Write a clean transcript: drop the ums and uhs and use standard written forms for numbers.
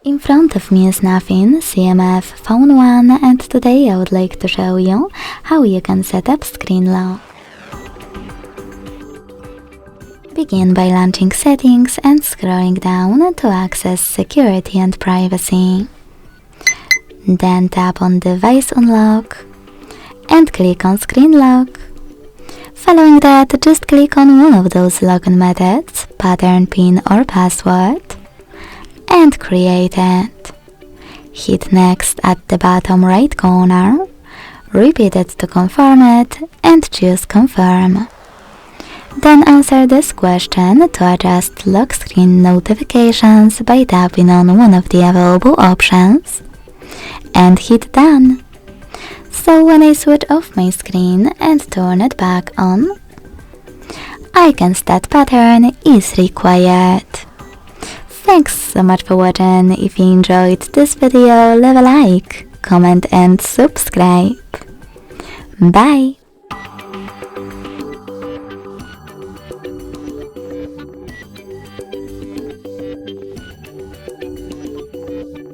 In front of me is Nothing CMF Phone 1, and today I would like to show you how you can set up screen lock. Begin by launching Settings and scrolling down to access Security and Privacy. Then tap on Device Unlock and click on Screen Lock. Following that, just click on one of those login methods, pattern, PIN or password, and create it. Hit Next at the bottom right corner, repeat it to confirm it, and choose Confirm. Then answer this question to adjust lock screen notifications by tapping on one of the available options, and hit Done. So when I switch off my screen and turn it back on, icons that pattern is required. Thanks so much for watching. If you enjoyed this video, leave a like, comment and subscribe. Bye!